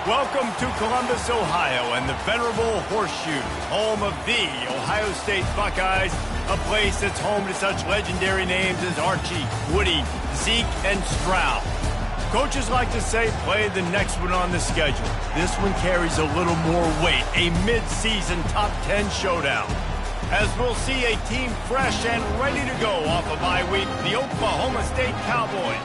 Welcome to Columbus, Ohio, and the venerable Horseshoe, home of the Ohio State Buckeyes, a place that's home to such legendary names as Archie, Woody, Zeke, and Stroud. Coaches like to say, play the next one on the schedule. This one carries a little more weight, a mid-season top 10 showdown. As we'll see a team fresh and ready to go off a bye week, the Oklahoma State Cowboys,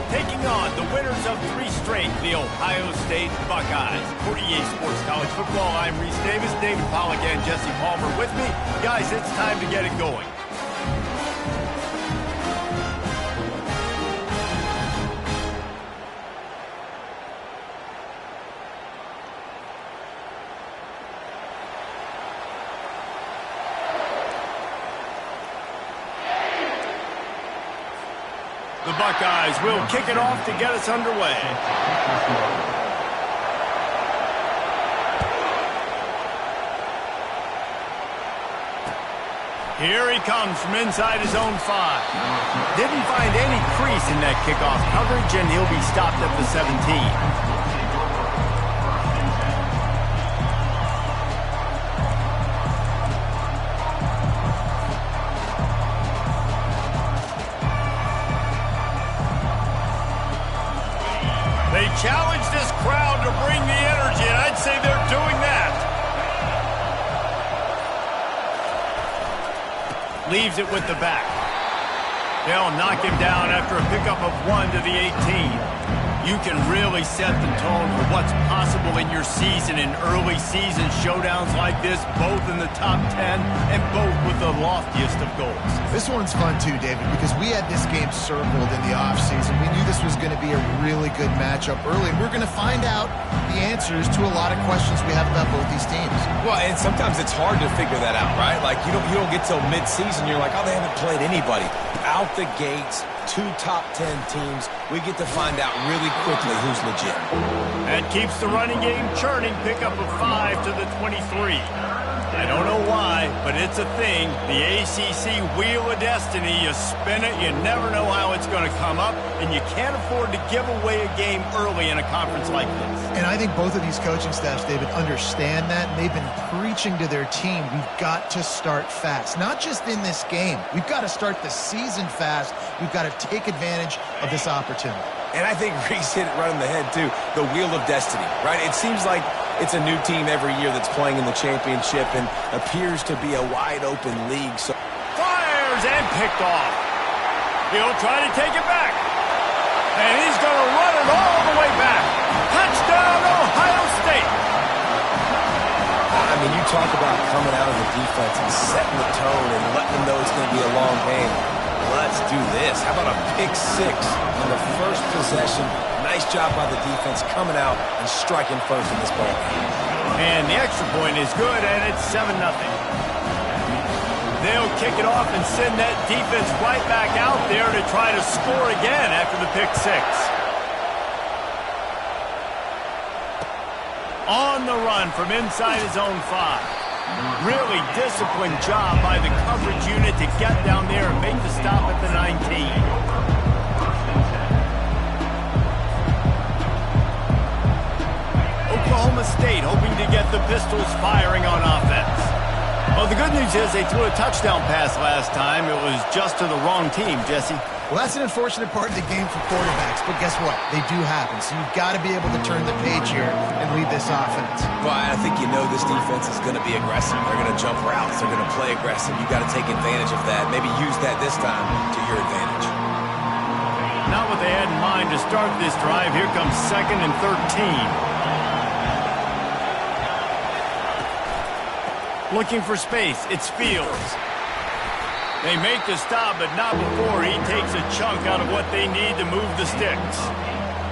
taking on the winners of 3 straight, the Ohio State Buckeyes. For EA Sports College Football, I'm Reese Davis, David Pollack, and Jesse Palmer with me. Guys, it's time to get it going. The Buckeyes will kick it off to get us underway. Here he comes from inside his own 5. Didn't find any crease in that kickoff coverage, and he'll be stopped at the 17. They challenge this crowd to bring the energy, and I'd say they're doing that. Leaves it with the back. They'll knock him down after a pickup of 1 to the 18. You can really set the tone for what's possible in your season in early season showdowns like this, both in the top 10 and both with the loftiest of goals. This one's fun too, David, because we had this game circled in the offseason. We knew this was going to be a really good matchup early, and we're going to find out the answers to a lot of questions we have about both these teams. Well, and sometimes it's hard to figure that out, right? Like, you don't get till mid-season, you're like, oh, they haven't played anybody. Out the gates, 2 top 10 teams, we get to find out really quickly who's legit. That keeps the running game churning. Pickup of 5 to the 23. I don't know why, but it's a thing. The ACC Wheel of Destiny, you spin it, you never know how it's going to come up, and you can't afford to give away a game early in a conference like this. And I think both of these coaching staffs, David, understand that, and they've been preaching to their team, we've got to start fast. Not just in this game. We've got to start the season fast. We've got to take advantage of this opportunity. And I think Reese hit it right on the head, too. The Wheel of Destiny, right? It seems like it's a new team every year that's playing in the championship and appears to be a wide-open league. So fires and picked off. He'll try to take it back. And he's going to run it all the way back. Touchdown, Ohio State. I mean, you talk about coming out of the defense and setting the tone and letting them know it's going to be a long game. Let's do this. How about a pick 6 on the first possession? Nice job by the defense coming out and striking first in this ball game. And the extra point is good, and it's 7-0. They'll kick it off and send that defense right back out there to try to score again after the pick 6. On the run from inside his own 5. Really disciplined job by the coverage unit to get down there and make the stop at the 19. Oklahoma State hoping to get the Pistols firing on offense. Well, the good news is they threw a touchdown pass last time. It was just to the wrong team, Jesse. Well, that's an unfortunate part of the game for quarterbacks, but guess what? They do happen, so you've got to be able to turn the page here and lead this offense. Well, I think you know this defense is going to be aggressive. They're going to jump routes. They're going to play aggressive. You've got to take advantage of that. Maybe use that this time to your advantage. Not what they had in mind to start this drive. Here comes 2nd and 13. Looking for space. It's Fields. They make the stop, but not before he takes a chunk out of what they need to move the sticks.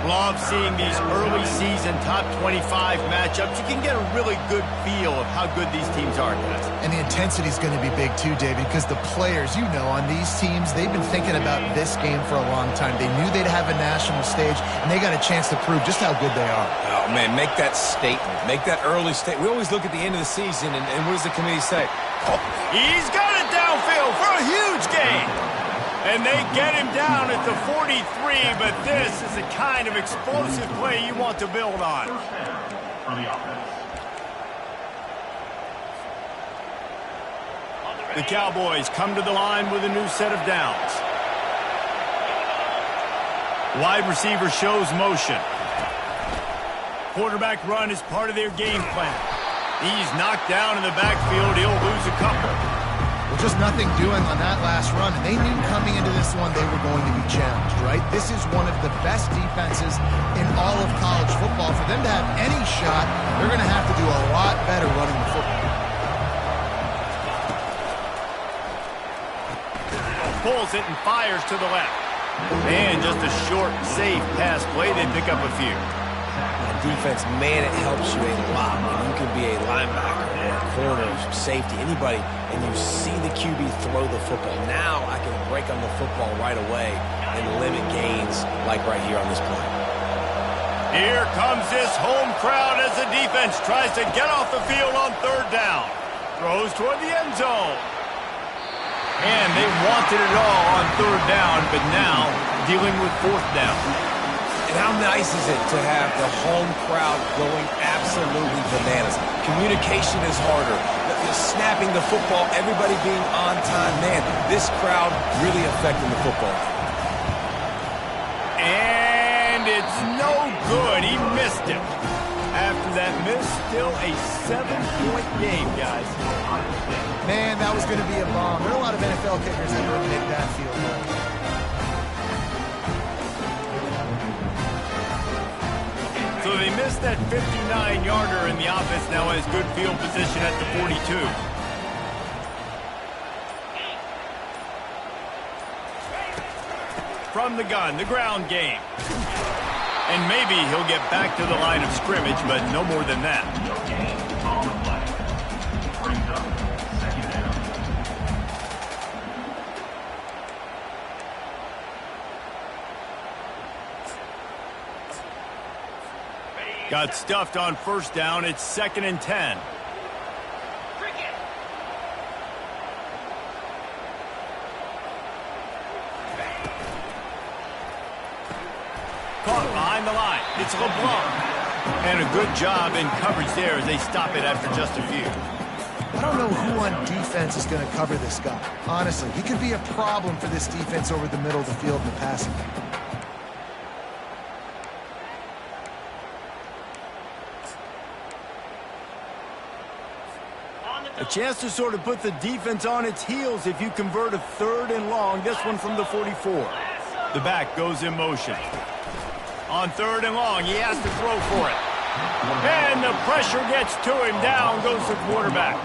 Love seeing these early season top 25 matchups. You can get a really good feel of how good these teams are, guys. And the intensity is going to be big too, David, because the players, you know, on these teams, they've been thinking about this game for a long time. They knew they'd have a national stage, and they got a chance to prove just how good they are. Oh, man, make that statement. Make that early statement. We always look at the end of the season, and what does the committee say? Oh, he's got it downfield for a huge gain. And they get him down at the 43, but this is the kind of explosive play you want to build on. The Cowboys come to the line with a new set of downs. Wide receiver shows motion. Quarterback run is part of their game plan. He's knocked down in the backfield. He'll lose a couple. Well, just nothing doing on that last run, and they knew coming into this one they were going to be challenged, right? This is one of the best defenses in all of college football. For them to have any shot, they're going to have to do a lot better running the football. Pulls it and fires to the left. And just a short, safe pass play. They pick up a few. Defense, man, it helps you a lot when you can be a linebacker or a corner, safety, anybody, and you see the QB throw the football. Now I can break on the football right away and limit gains like right here on this play. Here comes this home crowd as the defense tries to get off the field on third down. Throws toward the end zone. And they wanted it all on third down, but now dealing with fourth down. And how nice is it to have the home crowd going absolutely bananas? Communication is harder. The snapping the football, everybody being on time. Man, this crowd really affecting the football. And it's no good. He missed it. After that miss, still a 7-point game, guys. Man, that was going to be a bomb. There are a lot of NFL kickers that would make that field goal. So they missed that 59-yarder, and the offense now has good field position at the 42. From the gun, the ground game. And maybe he'll get back to the line of scrimmage, but no more than that. Got stuffed on first down. It's 2nd and 10. Caught behind the line. It's LeBlanc. And a good job in coverage there as they stop it after just a few. I don't know who on defense is going to cover this guy. Honestly, he could be a problem for this defense over the middle of the field in the passing game. A chance to sort of put the defense on its heels if you convert a 3rd and long. This one from the 44. The back goes in motion. On 3rd and long, he has to throw for it. And the pressure gets to him. Down goes the quarterback.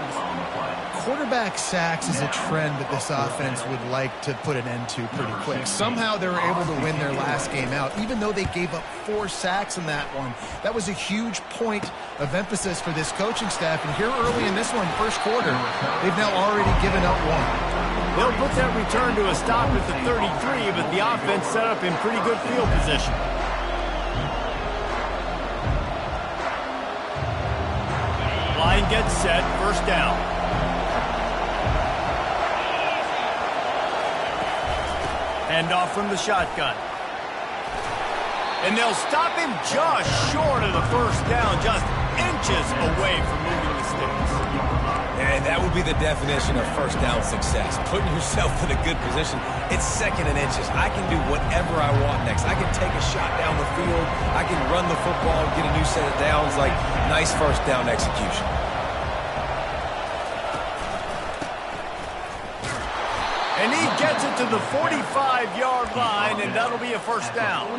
Quarterback sacks is a trend that this offense would like to put an end to pretty quick. Somehow they were able to win their last game out, even though they gave up 4 sacks in that one. That was a huge point of emphasis for this coaching staff. And here early in this one, first quarter, they've now already given up 1. They'll put that return to a stop at the 33, but the offense set up in pretty good field position. Line gets set, first down. Hand off from the shotgun. And they'll stop him just short of the first down, just inches away from moving the sticks. And that would be the definition of first down success. Putting yourself in a good position. It's 2nd and inches. I can do whatever I want next. I can take a shot down the field. I can run the football and get a new set of downs. Like, nice first down execution. And he gets it to the 45-yard line, and that'll be a first down.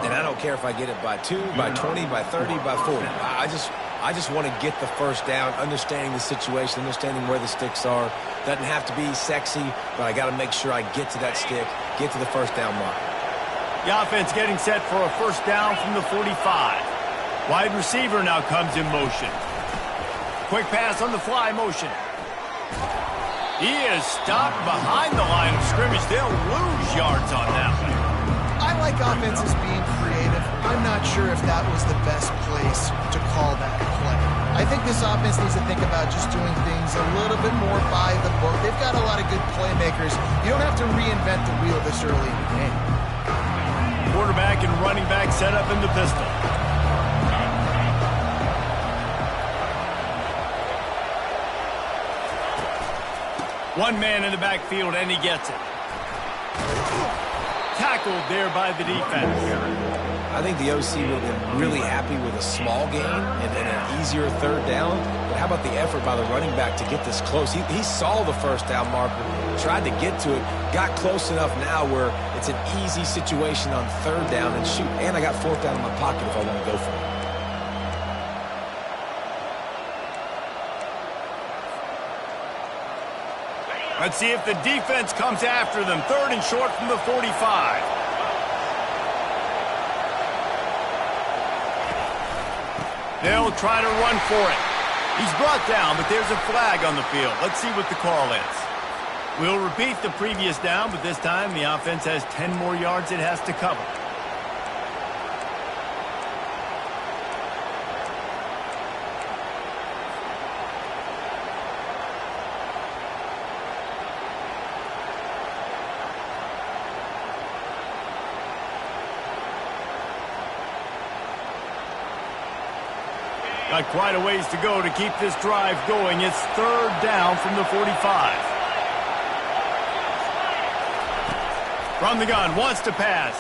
And I don't care if I get it by 2, by 20, by 30, by 40. I just want to get the first down, understanding the situation, understanding where the sticks are. Doesn't have to be sexy, but I got to make sure I get to that stick, get to the first down mark. The offense getting set for a first down from the 45. Wide receiver now comes in motion. Quick pass on the fly motion. He is stopped behind the line of scrimmage. They'll lose yards on that one. I like offenses being creative. I'm not sure if that was the best place to call that play. I think this offense needs to think about just doing things a little bit more by the book. They've got a lot of good playmakers. You don't have to reinvent the wheel this early in the game. Quarterback and running back set up in the pistol. One man in the backfield, and he gets it. Tackled there by the defense. I think the OC would have been really happy with a small gain and then an easier third down. But how about the effort by the running back to get this close? He saw the first down marker, tried to get to it, got close enough now where it's an easy situation on third down and shoot. And I got fourth down in my pocket if I want to go for it. Let's see if the defense comes after them. Third and short from the 45. They'll try to run for it. He's brought down, but there's a flag on the field. Let's see what the call is. We'll repeat the previous down, but this time the offense has 10 more yards it has to cover. Got quite a ways to go to keep this drive going. It's third down from the 45. From the gun, wants to pass.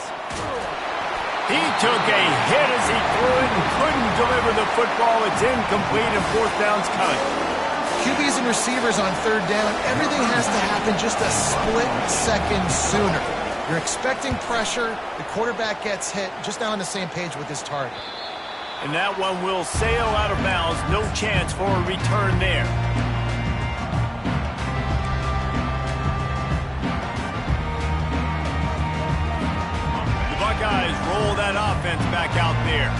He took a hit as he threw it and couldn't deliver the football. It's incomplete and fourth down's coming. QBs and receivers on third down, everything has to happen just a split second sooner. You're expecting pressure, the quarterback gets hit, just not on the same page with his target. And that one will sail out of bounds. No chance for a return there. The Buckeyes roll that offense back out there.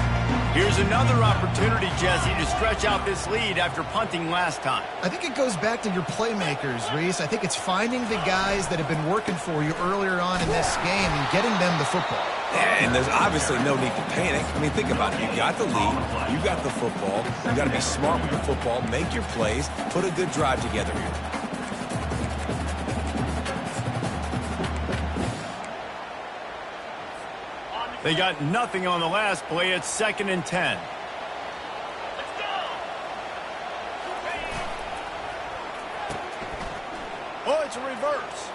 Here's another opportunity, Jesse, to stretch out this lead after punting last time. I think it goes back to your playmakers, Reese. I think it's finding the guys that have been working for you earlier on in this game and getting them the football. And there's obviously no need to panic. I mean, think about it. You got the lead. You got the football. You got to be smart with the football. Make your plays. Put a good drive together here. They got nothing on the last play. It's 2nd and 10. Oh, it's a reverse.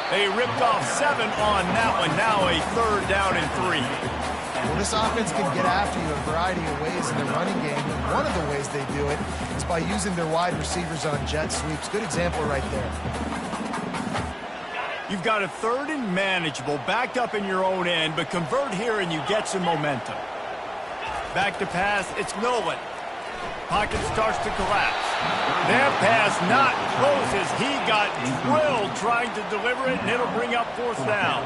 They ripped off 7 on that one. Now a third down and 3. Well, this offense can get after you a variety of ways in the running game. And one of the ways they do it is by using their wide receivers on jet sweeps. Good example right there. You've got a third and manageable, backed up in your own end, but convert here and you get some momentum. Back to pass, it's Nolan. Pocket starts to collapse. That pass not close as he got drilled trying to deliver it, and it'll bring up fourth down.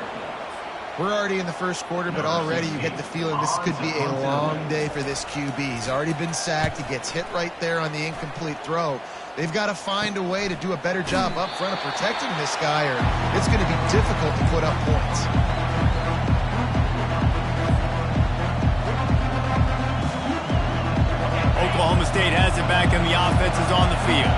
We're already in the first quarter, but already you get the feeling this could be a long day for this QB. He's already been sacked. He gets hit right there on the incomplete throw. They've got to find a way to do a better job up front of protecting this guy, or it's going to be difficult to put up points. Oklahoma State has it back, and the offense is on the field.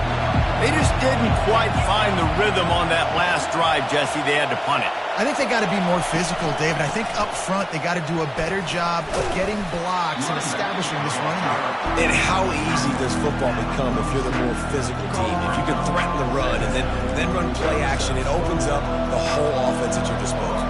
They just didn't quite find the rhythm on that last drive, Jesse. They had to punt it. I think they got to be more physical, David. I think up front they got to do a better job of getting blocks and establishing this running game. And how easy does football become if you're the more physical team? If you can threaten the run and then run play action, it opens up the whole offense at your disposal.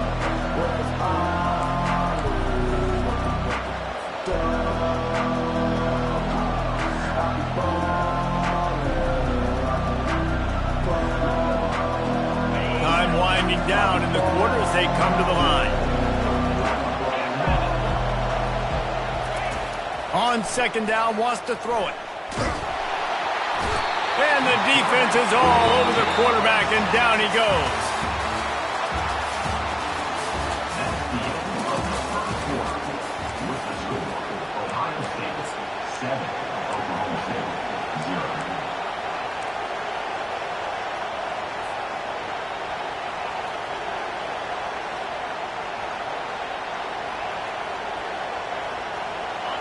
Winding down in the quarter as they come to the line. On 2nd down, wants to throw it. And the defense is all over the quarterback, and down he goes.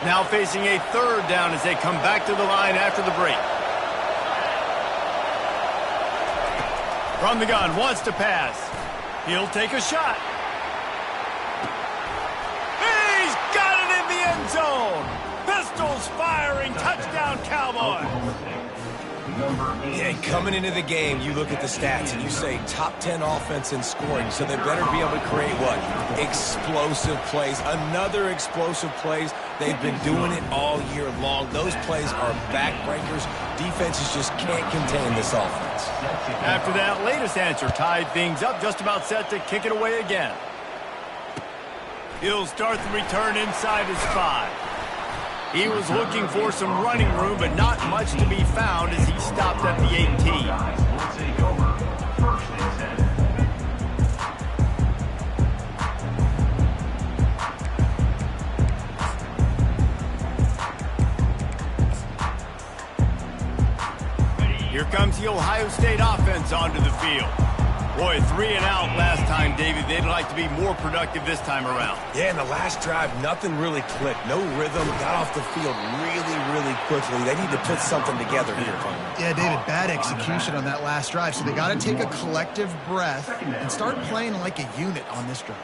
Now facing a third down as they come back to the line after the break. From the gun, wants to pass. He'll take a shot. He's got it in the end zone. Pistols firing, touchdown Cowboys. Yeah, coming into the game, you look at the stats and you say top 10 offense in scoring, so they better be able to create what? Explosive plays. Another explosive plays. They've been doing it all year long. Those plays are backbreakers. Defenses just can't contain this offense. After that latest answer, tied things up, just about set to kick it away again. He'll start the return inside his 5. He was looking for some running room, but not much to be found as he stopped at the 18. Here comes the Ohio State offense onto the field. Boy, 3 and out last time, David. They'd like to be more productive this time around. Yeah, in the last drive, nothing really clicked. No rhythm, got off the field really quickly. They need to put something together here. Yeah, David, bad execution on that last drive. So they got to take a collective breath and start playing like a unit on this drive.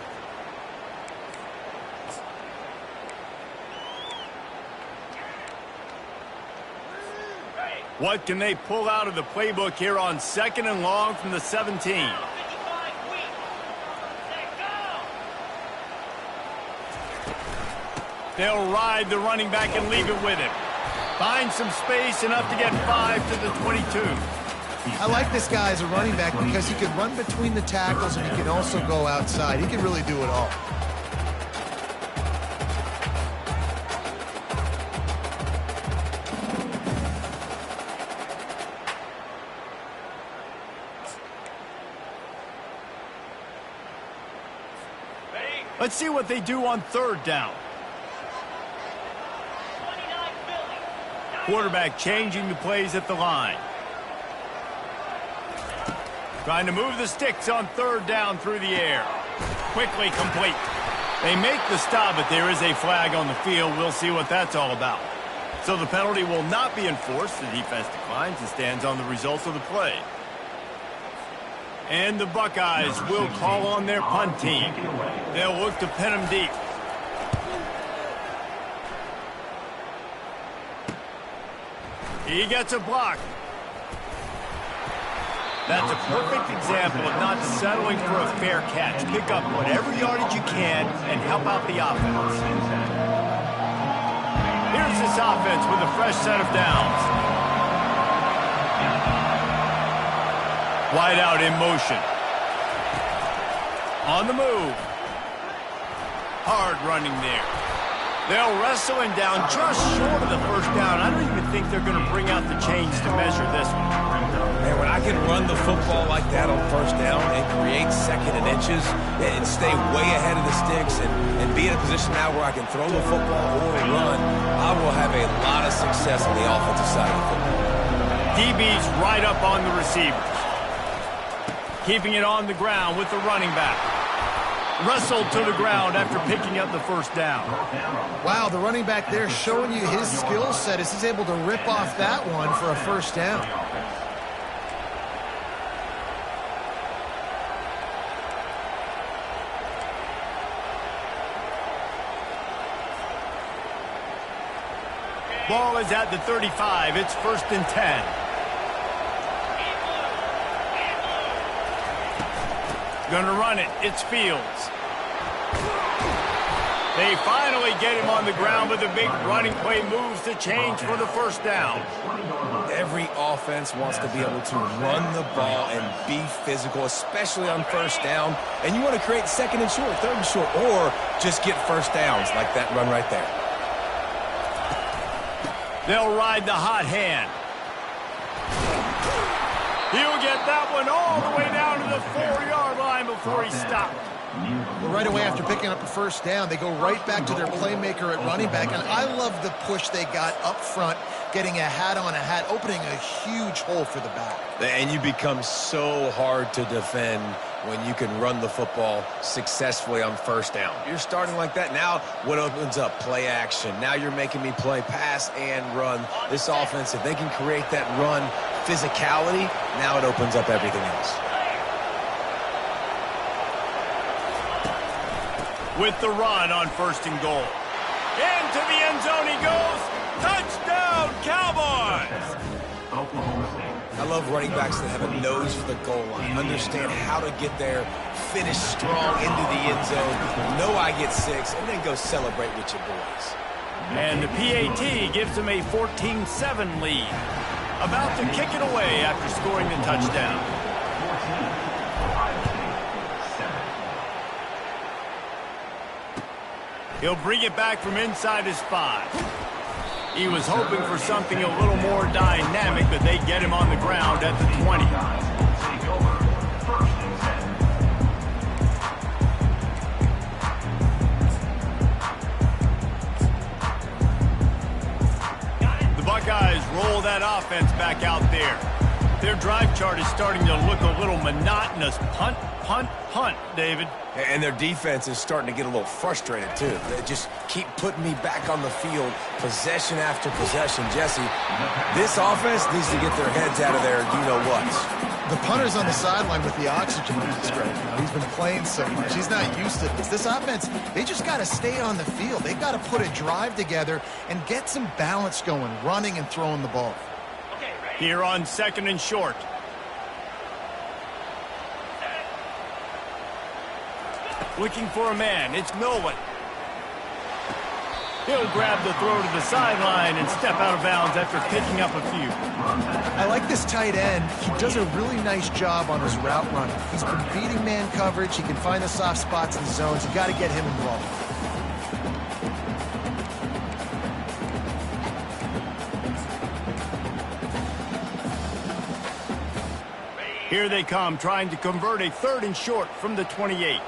What can they pull out of the playbook here on 2nd and long from the 17? They'll ride the running back and leave it with him. Find some space, enough to get 5 to the 22. I like this guy as a running back because he can run between the tackles and he can also go outside. He can really do it all. Let's see what they do on 3rd down. Quarterback changing the plays at the line. Trying to move the sticks on 3rd down through the air. Quickly complete. They make the stop, but there is a flag on the field. We'll see what that's all about. So the penalty will not be enforced. The defense declines and stands on the results of the play. And the Buckeyes will call on their punt team. They'll look to pin them deep. He gets a block. That's a perfect example of not settling for a fair catch. Pick up whatever yardage you can and help out the offense. Here's this offense with a fresh set of downs. Wide out in motion. On the move. Hard running there. They'll wrestle him down just short of the 1st down. I don't even think they're going to bring out the chains to measure this one. Man, when I can run the football like that on 1st down and create 2nd and inches and stay way ahead of the sticks and be in a position now where I can throw the football or run, I will have a lot of success on the offensive side of the football. DB's right up on the receivers. Keeping it on the ground with the running back. Wrestled to the ground after picking up the 1st down. Wow, the running back there showing you his skill set as he's able to rip off that one for a 1st down. Ball is at the 35. It's 1st and 10. Gonna run it. It's Fields. They finally get him on the ground, but the big running play moves the change for the 1st down. Every offense wants to be able to run the ball and be physical, especially on 1st down. And you want to create 2nd and short, 3rd and short, or just get 1st downs like that run right there. They'll ride the hot hand. He'll get that one all the way down to the 4-yard line before he stopped. Well, right away after picking up a 1st down, they go right back to their playmaker at running back. And I love the push they got up front, getting a hat on a hat, opening a huge hole for the back. And you become so hard to defend when you can run the football successfully on first down. You're starting like that. Now what opens up? Play action. Now you're making me play pass and run. This offense, if they can create that run physicality, now it opens up everything else. With the run on 1st and goal. Into the end zone he goes. Touchdown, Cowboys! I love running backs that have a nose for the goal line, understand how to get there, finish strong into the end zone, know I get 6, and then go celebrate with your boys. And the PAT gives them a 14-7 lead. About to kick it away after scoring the touchdown. He'll bring it back from inside his 5. He was hoping for something a little more dynamic, but they get him on the ground at the 20. The Buckeyes roll that offense back out there. Their drive chart is starting to look a little monotonous. Punt, punt, punt, David. And their defense is starting to get a little frustrated, too. They just keep putting me back on the field, possession after possession. Jesse, this offense needs to get their heads out of there, you-know-what. The punter's on the sideline with the oxygen mask right now. He's been playing so much. He's not used to this. This offense, they just got to stay on the field. They got to put a drive together and get some balance going, running and throwing the ball. Here on 2nd and short. Looking for a man. It's Nolan. He'll grab the throw to the sideline and step out of bounds after picking up a few. I like this tight end. He does a really nice job on his route running. He's been beating man coverage. He can find the soft spots in the zones. You got to get him involved. Here they come, trying to convert a 3rd and short from the 28.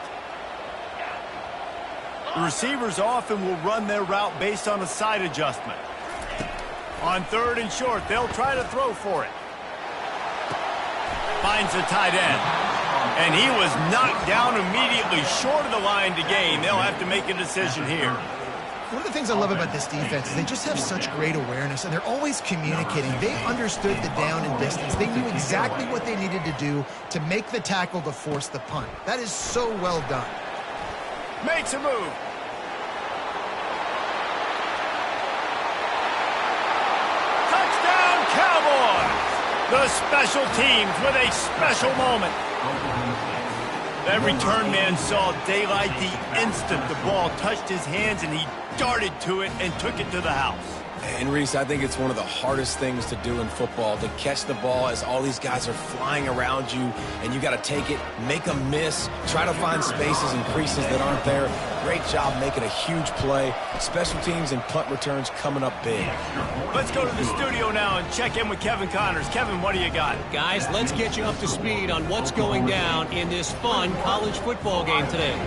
The receivers often will run their route based on a side adjustment. On 3rd and short, they'll try to throw for it. Finds the tight end. And he was knocked down immediately short of the line to gain. They'll have to make a decision here. One of the things I love about this defense is they just have such great awareness, and they're always communicating. They understood the down and distance. They knew exactly what they needed to do to make the tackle to force the punt. That is so well done. Makes a move. Touchdown, Cowboys! The special teams with a special moment. That return man saw daylight the instant the ball touched his hands, and he darted to it and took it to the house. And Reese, I think it's one of the hardest things to do in football, to catch the ball as all these guys are flying around you, and you got to take it, make them miss, try to find spaces and creases that aren't there. Great job making a huge play. Special teams and punt returns coming up big. Let's go to the studio now and check in with Kevin Connors. Kevin, what do you got? Guys, let's get you up to speed on what's going down in this fun college football game today.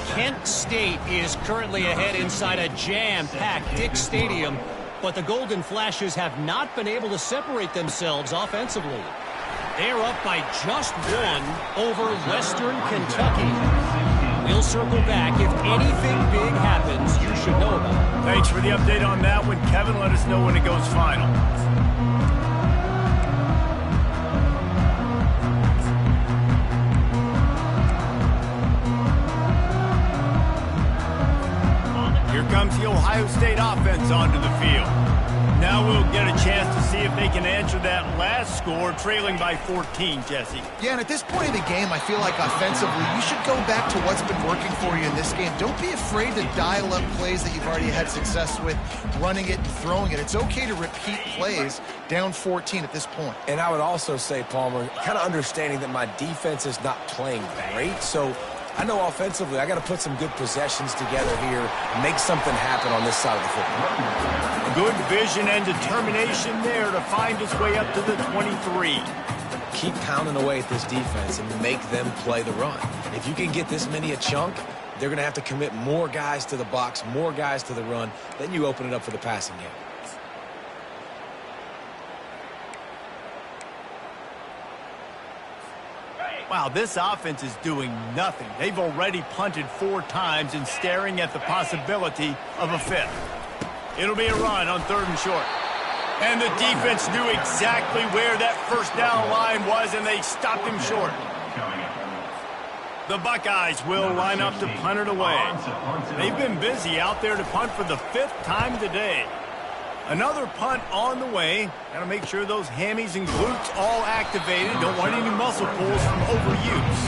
Kent State is currently ahead inside a jam-packed Dick's Stadium, but the Golden Flashes have not been able to separate themselves offensively. They're up by just 1 over Western Kentucky. We'll circle back. If anything big happens, you should know about it. Thanks for the update on that one, Kevin. Let us know when it goes final. Here comes the Ohio State offense onto the field. Now we'll get a chance to see if they can answer that last score, trailing by 14, Jesse. Yeah, and at this point of the game, I feel like offensively, you should go back to what's been working for you in this game. Don't be afraid to dial up plays that you've already had success with, running it and throwing it. It's okay to repeat plays down 14 at this point. And I would also say, Palmer, kind of understanding that my defense is not playing great, so I know offensively I got to put some good possessions together here, make something happen on this side of the football. Good vision and determination there to find his way up to the 23. Keep pounding away at this defense and make them play the run. If you can get this many a chunk, they're going to have to commit more guys to the box, more guys to the run. Then you open it up for the passing game. Well, Wow, this offense is doing nothing. They've already punted 4 times and staring at the possibility of a 5th. It'll be a run on 3rd and short. And the defense knew exactly where that first down line was, and they stopped him short. The Buckeyes will line up to punt it away. They've been busy out there to punt for the 5th time today. Another punt on the way. Got to make sure those hammies and glutes all activated. Don't want any muscle pulls from overuse.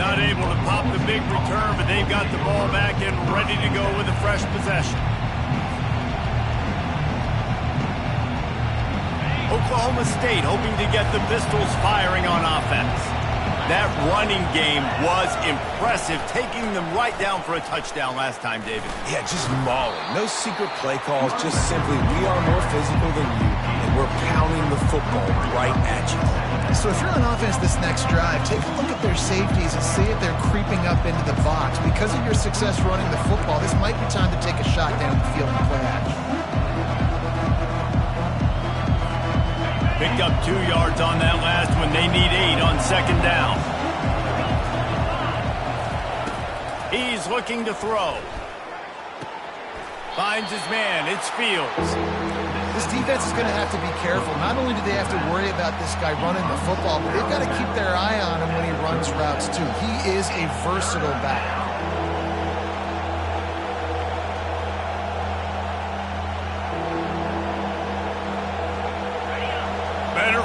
Not able to pop the big return, but they've got the ball back and ready to go with a fresh possession. Oklahoma State hoping to get the Pistols firing on offense. That running game was impressive, taking them right down for a touchdown last time, David. Yeah, just mauling. No secret play calls, just simply we are more physical than you, and we're pounding the football right at you. So if you're on offense this next drive, take a look at their safeties and see if they're creeping up into the box. Because of your success running the football, this might be time to take a shot down the field and play action. Picked up 2 yards on that last one. They need 8 on 2nd down. He's looking to throw. Finds his man. It's Fields. This defense is going to have to be careful. Not only do they have to worry about this guy running the football, but they've got to keep their eye on him when he runs routes, too. He is a versatile back.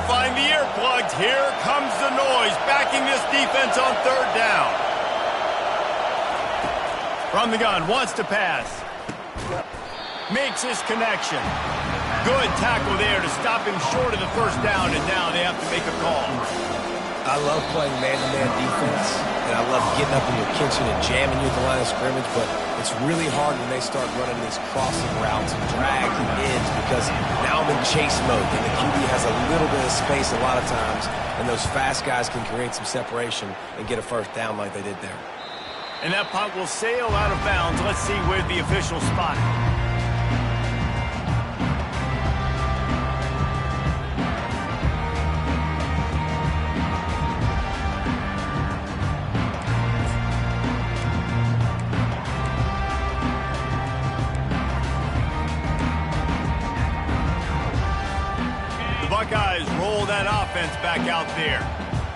Find the earplugs. Here comes the noise, backing this defense on 3rd down. From the gun, wants to pass. Makes his connection. Good tackle there to stop him short of the 1st down, and now they have to make a call. I love playing man-to-man defense, and I love getting up in your kitchen and jamming you at the line of scrimmage, but it's really hard when they start running these crossing routes and drags and ends because now I'm in chase mode, and the QB has a little bit of space a lot of times, and those fast guys can create some separation and get a 1st down like they did there. And that punt will sail out of bounds. Let's see where the official spot it. Buckeyes roll that offense back out there.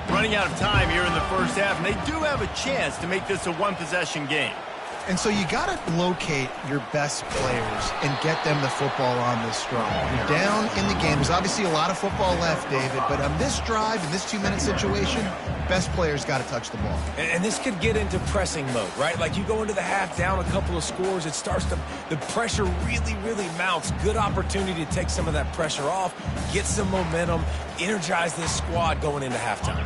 Running out of time here in the 1st half, and they do have a chance to make this a 1-possession game. And so you got to locate your best players and get them the football on this drive. You're down in the game. There's obviously a lot of football left, David, but on this drive, in this 2-minute situation, best players got to touch the ball. And this could get into pressing mode, right? Like you go into the half down a couple of scores, it starts to, the pressure really, really mounts. Good opportunity to take some of that pressure off, get some momentum, energize this squad going into halftime.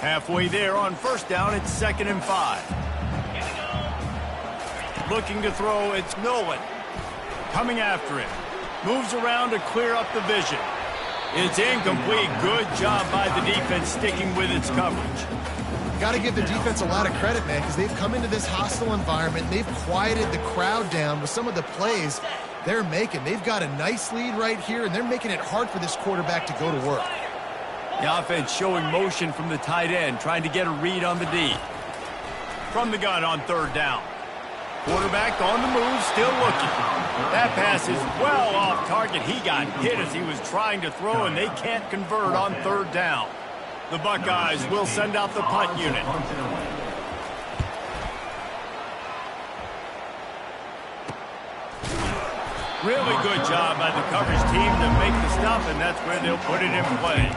Halfway there on 1st down, it's 2nd and 5. Looking to throw, it's Nolan. Coming after it. Moves around to clear up the vision. It's incomplete. Good job by the defense sticking with its coverage. Got to give the defense a lot of credit, man, because they've come into this hostile environment. They've quieted the crowd down with some of the plays they're making. They've got a nice lead right here, and they're making it hard for this quarterback to go to work. The offense showing motion from the tight end, trying to get a read on the D. From the gun on 3rd down. Quarterback on the move, still looking. That pass is well off target. He got hit as he was trying to throw, and they can't convert on 3rd down. The Buckeyes will send out the punt unit. Really good job by the coverage team to make the stop, and that's where they'll put it in play.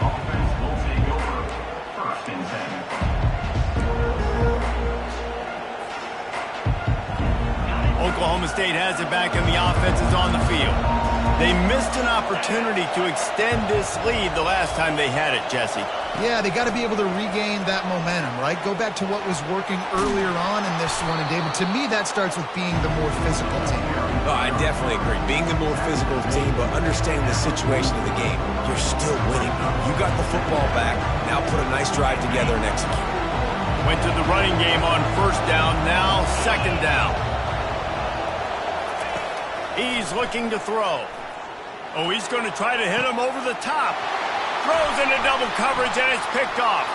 Oklahoma State has it back, and the offense is on the field. They missed an opportunity to extend this lead the last time they had it, Jesse. Yeah, they got to be able to regain that momentum, right? Go back to what was working earlier on in this one. And, David, to me, that starts with being the more physical team. Oh, I definitely agree. Being the more physical team, but understanding the situation of the game. You're still winning. You got the football back. Now put a nice drive together and execute. Went to the running game on 1st down, now 2nd down. He's looking to throw. Oh, he's going to try to hit him over the top. Throws into double coverage, and it's picked off.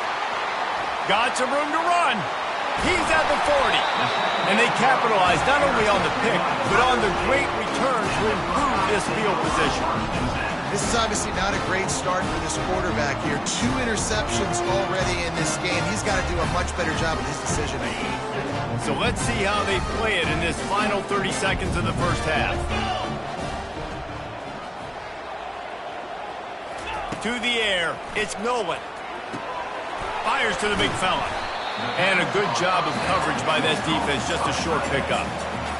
Got some room to run. He's at the 40. And they capitalize not only on the pick, but on the great return to improve this field position. This is obviously not a great start for this quarterback here. 2 interceptions already in this game. He's got to do a much better job with his decision-making. So let's see how they play it in this final 30 seconds of the first half. To the air, it's Nolan. Fires to the big fella. And a good job of coverage by that defense, just a short pickup.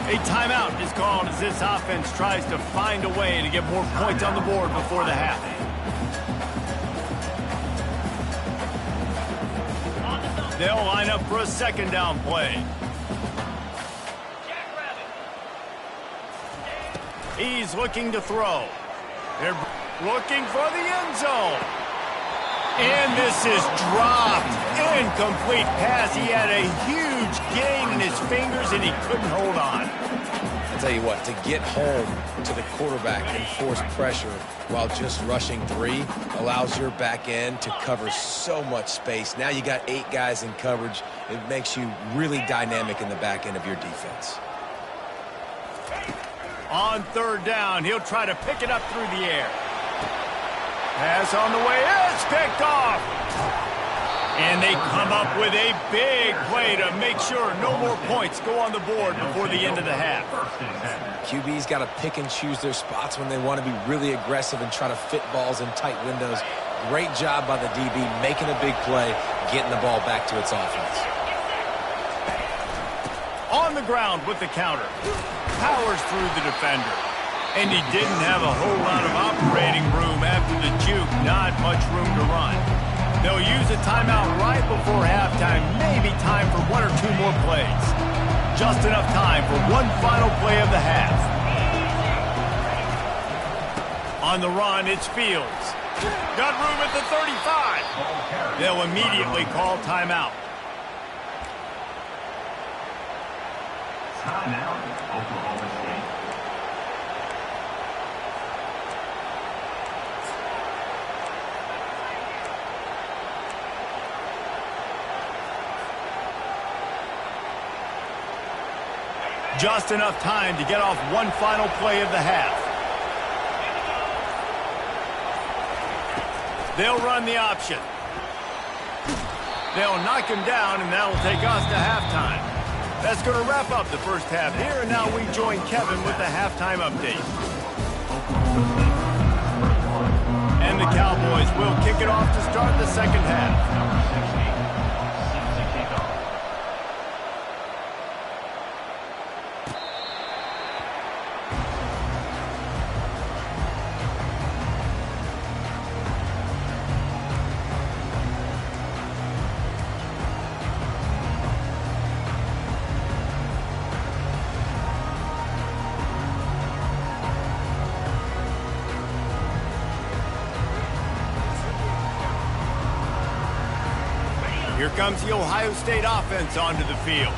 A timeout is called as this offense tries to find a way to get more points on the board before the half. They'll line up for a second down play. He's looking to throw. They're looking for the end zone. And this is dropped. Incomplete pass. He had a huge gain in his fingers, and he couldn't hold on. I'll tell you what, to get home to the quarterback and force pressure while just rushing 3 allows your back end to cover so much space. Now you got 8 guys in coverage. It makes you really dynamic in the back end of your defense. On third down, he'll try to pick it up through the air. Pass on the way, it's picked off. And they come up with a big play to make sure no more points go on the board before the end of the half. QB's got to pick and choose their spots when they want to be really aggressive and try to fit balls in tight windows. Great job by the DB making a big play, getting the ball back to its offense. On the ground with the counter. Powers through the defender. And he didn't have a whole lot of operating room after the juke. Not much room to run. They'll use a timeout right before halftime. Maybe time for 1 or 2 more plays. Just enough time for one final play of the half. On the run, it's Fields. Got room at the 35. They'll immediately call timeout. Timeout, Oklahoma State. Just enough time to get off one final play of the half. They'll run the option. They'll knock him down, and that'll take us to halftime. That's going to wrap up the first half here, and now we join Kevin with the halftime update. And the Cowboys will kick it off to start the second half. Here comes the Ohio State offense onto the field.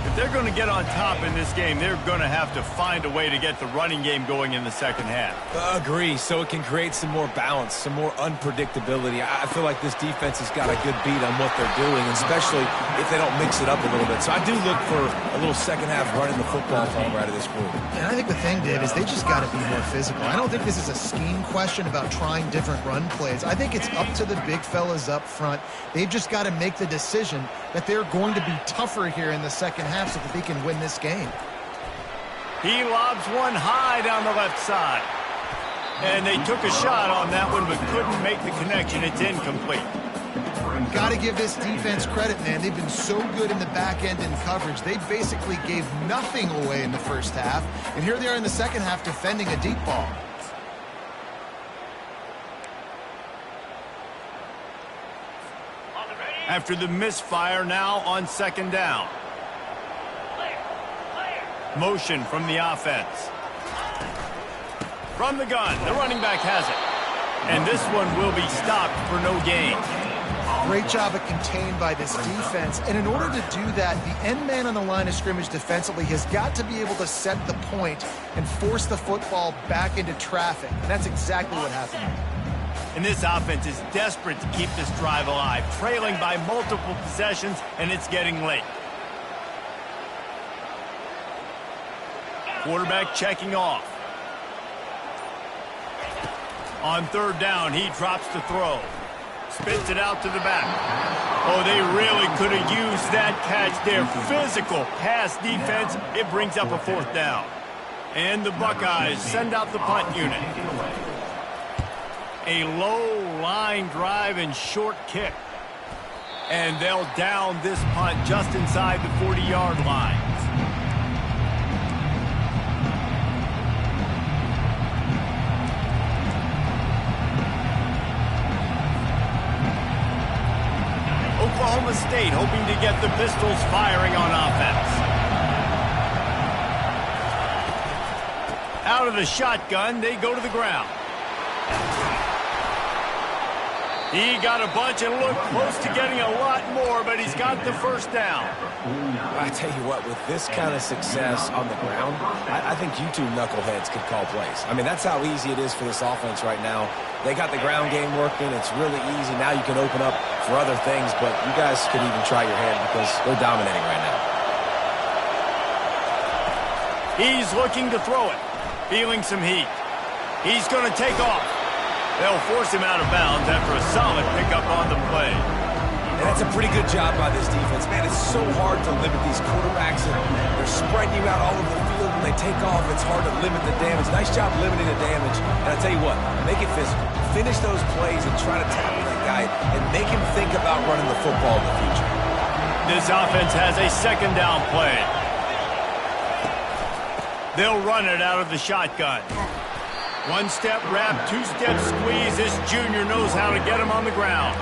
If they're going to get on top in this game, they're going to have to find a way to get the running game going in the second half. Agree, so it can create some more balance, some more unpredictability. I feel like this defense has got a good beat on what they're doing, especially if they don't mix it up a little bit. So I do look for a little second half running the football from right at this point. And I think the thing, Dave, is they just got to be more physical. I don't think this is a scheme question about trying different run plays. I think it's up to the big fellas up front. They've just got to make the decision that they're going to be tougher here in the second half so that they can win this game. He lobs one high down the left side. And they took a shot on that one but couldn't make the connection. It's incomplete. Got to give this defense credit, man. They've been so good in the back end in coverage. They basically gave nothing away in the first half. And here they are in the second half defending a deep ball. After the misfire, now on second down. Motion from the offense. From the gun, the running back has it. And this one will be stopped for no gain. Great job of contained by this defense. And in order to do that, the end man on the line of scrimmage defensively has got to be able to set the point and force the football back into traffic. And that's exactly what happened. And this offense is desperate to keep this drive alive, trailing by multiple possessions, and it's getting late. Quarterback checking off. On third down, he drops the throw. Spits it out to the back. Oh, they really could have used that catch there. Physical pass defense. It brings up a fourth down. And the Buckeyes send out the punt unit. A low line drive and short kick. And they'll down this punt just inside the 40-yard line. Oklahoma State hoping to get the Pistols firing on offense. Out of the shotgun, they go to the ground. He got a bunch and looked close to getting a lot more, but he's got the first down. I tell you what, with this kind of success on the ground, I think you two knuckleheads could call plays. I mean, that's how easy it is for this offense right now. They got the ground game working. It's really easy. Now you can open up for other things, but you guys could even try your hand because they're dominating right now. He's looking to throw it, feeling some heat. He's going to take off. They'll force him out of bounds after a solid pickup on the play. And that's a pretty good job by this defense. Man, it's so hard to limit these quarterbacks, and they're spreading you out all over the field. When they take off, it's hard to limit the damage. Nice job limiting the damage. And I tell you what, make it physical. Finish those plays and try to tackle that guy and make him think about running the football in the future. This offense has a second down play. They'll run it out of the shotgun. One step wrap, two step squeeze. This junior knows how to get him on the ground.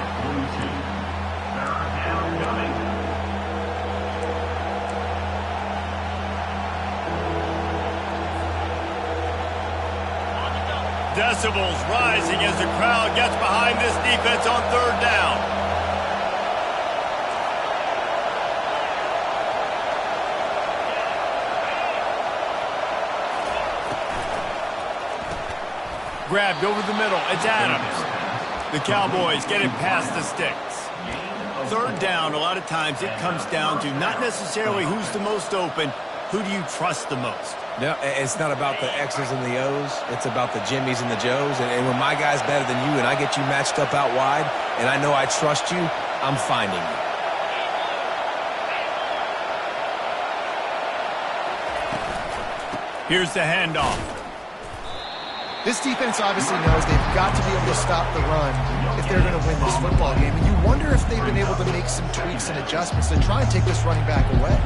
Decibels rising as the crowd gets behind this defense on third down. Grabbed over the middle. It's Adams. The Cowboys get it past the sticks. Third down, a lot of times it comes down to not necessarily who's the most open, who do you trust the most? No, it's not about the X's and the O's. It's about the Jimmys and the Joes. And when my guy's better than you and I get you matched up out wide and I know I trust you, I'm finding you. Here's the handoff. This defense obviously knows they've got to be able to stop the run if they're going to win this football game. And you wonder if they've been able to make some tweaks and adjustments to try and take this running back away.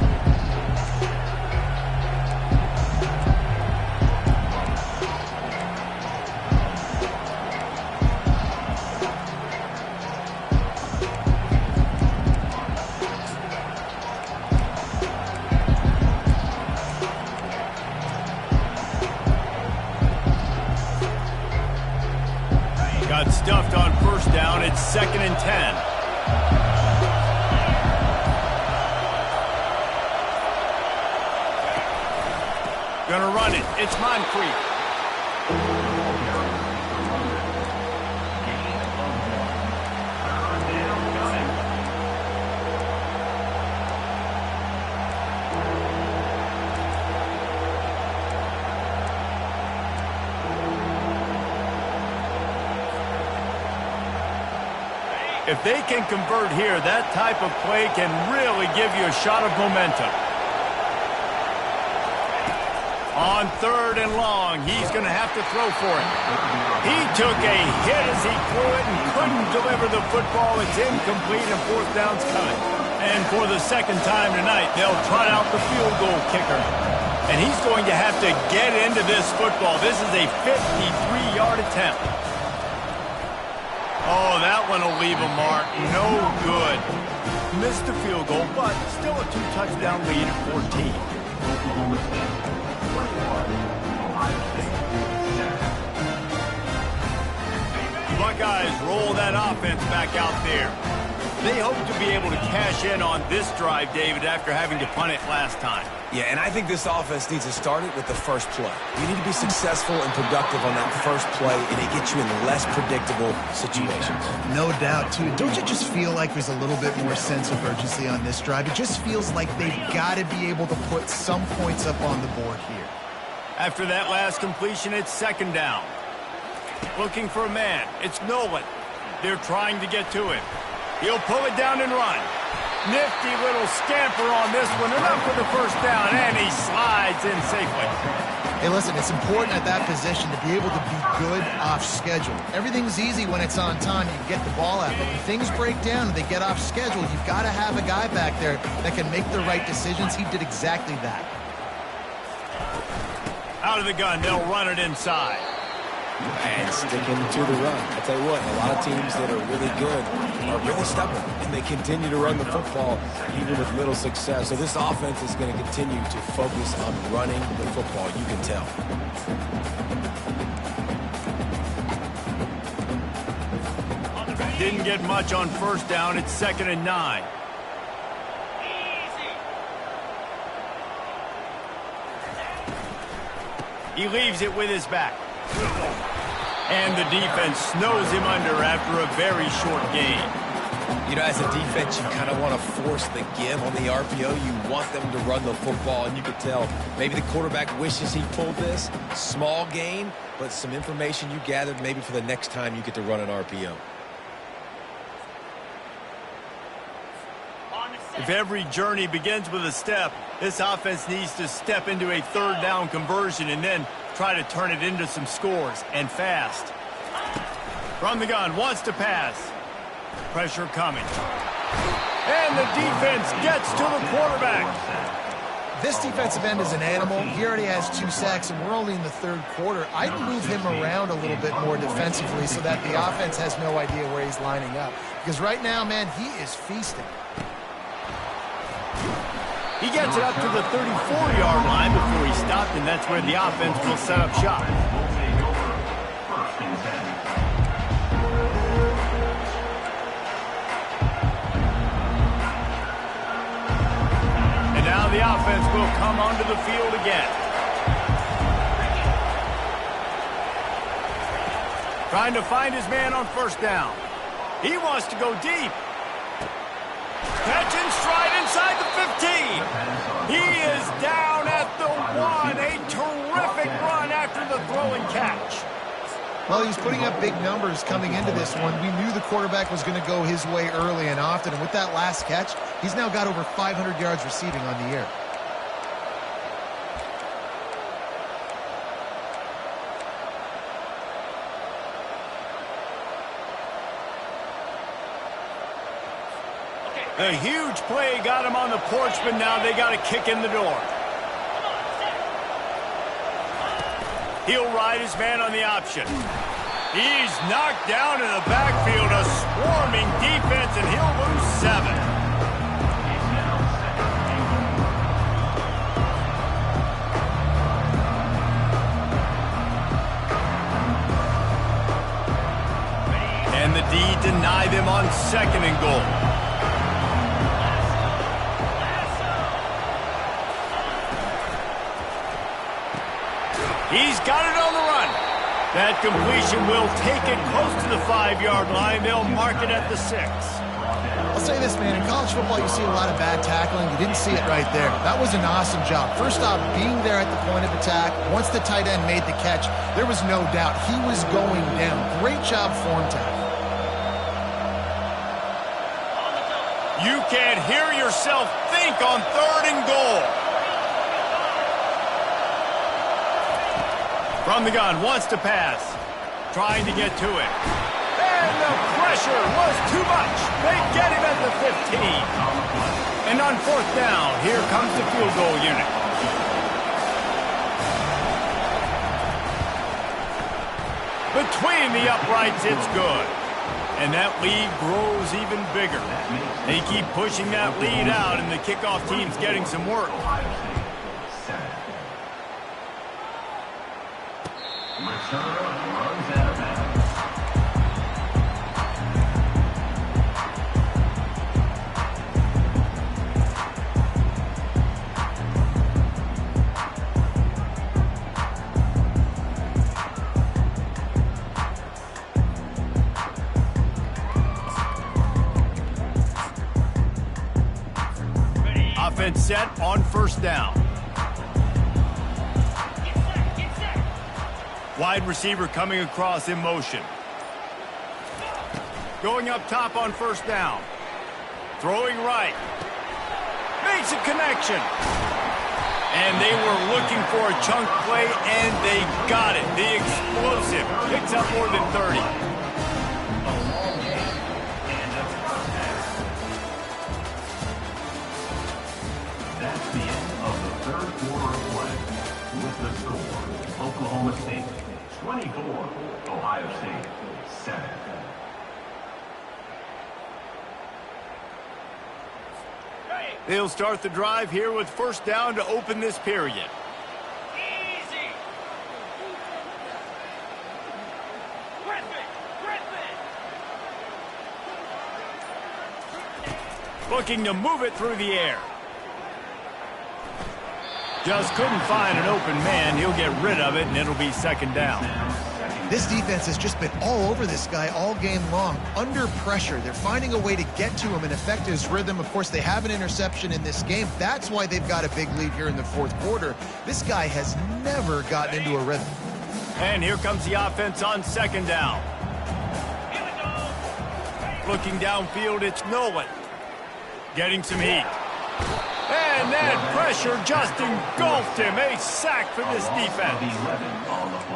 Got stuffed on first down. It's 2nd and 10. Gonna run it. It's Moncrief. If they can convert here, that type of play can really give you a shot of momentum. On third and long, he's going to have to throw for it. He took a hit as he threw it and couldn't deliver the football. It's incomplete and fourth down's coming. And for the second time tonight, they'll trot out the field goal kicker. And he's going to have to get into this football. This is a 53-yard attempt. Oh, that one will leave a mark. No good. Missed the field goal, but still a 2-touchdown lead at 14. The Buckeyes roll that offense back out there. They hope to be able to cash in on this drive, David, after having to punt it last time. Yeah, and I think this offense needs to start it with the first play. You need to be successful and productive on that first play, and it gets you in less predictable situations. No doubt, too. Don't you just feel like there's a little bit more sense of urgency on this drive? It just feels like they've got to be able to put some points up on the board here. After that last completion, it's second down. Looking for a man. It's Nolan. They're trying to get to him. He'll pull it down and run. Nifty little scamper on this one, enough for the first down, and he slides in safely. Hey, listen, it's important at that position to be able to be good off schedule. Everything's easy when it's on time. You get the ball out, but when things break down and they get off schedule, you've got to have a guy back there that can make the right decisions. He did exactly that. Out of the gun, they'll run it inside. And sticking to the run. I tell you what, a lot of teams that are really good are really stubborn, and they continue to run the football even with little success. So this offense is going to continue to focus on running the football, you can tell. Didn't get much on first down. It's 2nd and 9. He leaves it with his back. And the defense snows him under after a very short gain. You know, as a defense, you kind of want to force the give on the RPO. You want them to run the football, and you could tell maybe the quarterback wishes he pulled this. Small gain, but some information you gathered maybe for the next time you get to run an RPO. If every journey begins with a step, this offense needs to step into a third down conversion and then try to turn it into some scores, and fast. From the gun, wants to pass. Pressure coming. And the defense gets to the quarterback. This defensive end is an animal. He already has 2 sacks, and we're only in the third quarter. I'd move him around a little bit more defensively so that the offense has no idea where he's lining up. Because right now, man, he is feasting. He gets it up to the 34-yard line before he stopped, and that's where the offense will set up shop. And now the offense will come onto the field again. Trying to find his man on first down. He wants to go deep. Catch and stride inside the 15. He is down at the 1. A terrific run after the throw and catch. Well, he's putting up big numbers coming into this one. We knew the quarterback was going to go his way early and often. And with that last catch, he's now got over 500 yards receiving on the year. A huge play got him on the porch, but now they got a kick in the door. He'll ride his man on the option. He's knocked down in the backfield, a swarming defense, and he'll lose 7. And the D deny them on 2nd and goal. He's got it on the run. That completion will take it close to the 5-yard line. They'll mark it at the 6. I'll say this, man. In college football, you see a lot of bad tackling. You didn't see it right there. That was an awesome job. First off, being there at the point of attack. Once the tight end made the catch, there was no doubt he was going down. Great job form tackle. You can't hear yourself think on 3rd and goal. From the gun, wants to pass. Trying to get to it. And the pressure was too much. They get him at the 15. And on 4th down, here comes the field goal unit. Between the uprights, it's good. And that lead grows even bigger. They keep pushing that lead out, and the kickoff team's getting some work. set on first down. Wide receiver coming across in motion. Going up top on first down. Throwing right. Makes a connection. And they were looking for a chunk play, and they got it. The explosive picks up more than 30. That's the end of the third quarter of play. With the score, Oklahoma State 24, Ohio State 7. They'll start the drive here with first down to open this period. Easy. Looking to move it through the air. Just couldn't find an open man. He'll get rid of it, and it'll be second down. This defense has just been all over this guy all game long. Under pressure, they're finding a way to get to him and affect his rhythm. Of course, they have an interception in this game. That's why they've got a big lead here in the fourth quarter. This guy has never gotten into a rhythm. And here comes the offense on second down. Looking downfield, it's Nolan. Getting some heat. And that pressure just engulfed him. A sack for this defense.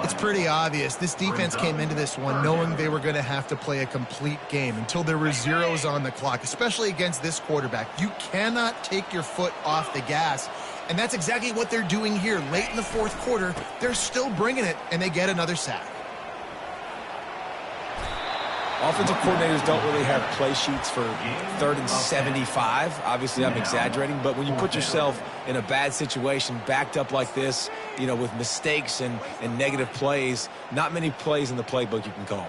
It's pretty obvious. This defense came into this one knowing they were going to have to play a complete game until there were zeros on the clock, especially against this quarterback. You cannot take your foot off the gas, and that's exactly what they're doing here. Late in the fourth quarter, they're still bringing it, and they get another sack. Offensive coordinators don't really have play sheets for 3rd and 75. Obviously, I'm exaggerating, but when you put yourself in a bad situation, backed up like this, you know, with mistakes and negative plays, not many plays in the playbook you can call.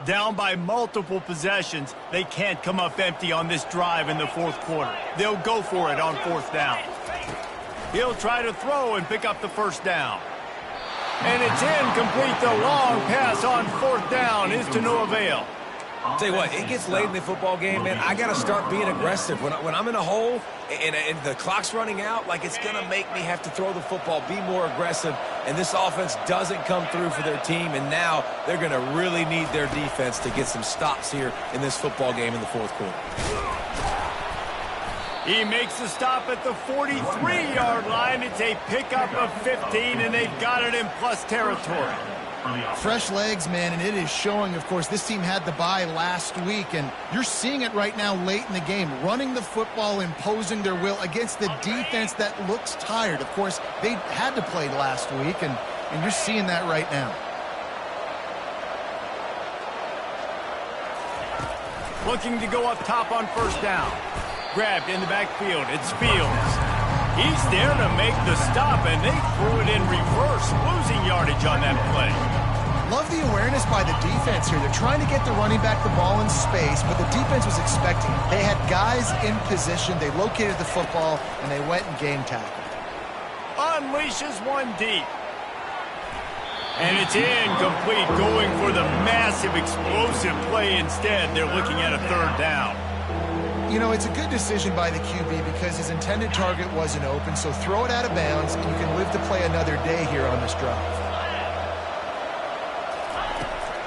Down by multiple possessions, they can't come up empty on this drive in the fourth quarter. They'll go for it on fourth down. He'll try to throw and pick up the first down. And it's incomplete. The long pass on fourth down is to no avail. Tell you what, it gets late in the football game, man. I got to start being aggressive. When I'm in a hole and the clock's running out, like, it's going to make me have to throw the football, be more aggressive. And this offense doesn't come through for their team, and now they're going to really need their defense to get some stops here in this football game in the fourth quarter. He makes the stop at the 43-yard line. It's a pickup of 15, and they've got it in plus territory. Fresh legs, man, and it is showing. Of course, this team had the bye last week, and you're seeing it right now late in the game, running the football, imposing their will against the defense that looks tired. Of course, they had to play last week, and you're seeing that right now. Looking to go up top on first down. Grabbed in the backfield. It's Fields. He's there to make the stop, and they threw it in reverse, losing yardage on that play. Love the awareness by the defense here. They're trying to get the running back the ball in space, but the defense was expecting it. They had guys in position. They located the football, and they went and game tackled. Unleashes one deep. And it's incomplete, going for the massive explosive play instead. They're looking at a third down. You know, it's a good decision by the QB because his intended target wasn't open, so throw it out of bounds, and you can live to play another day here on this drive.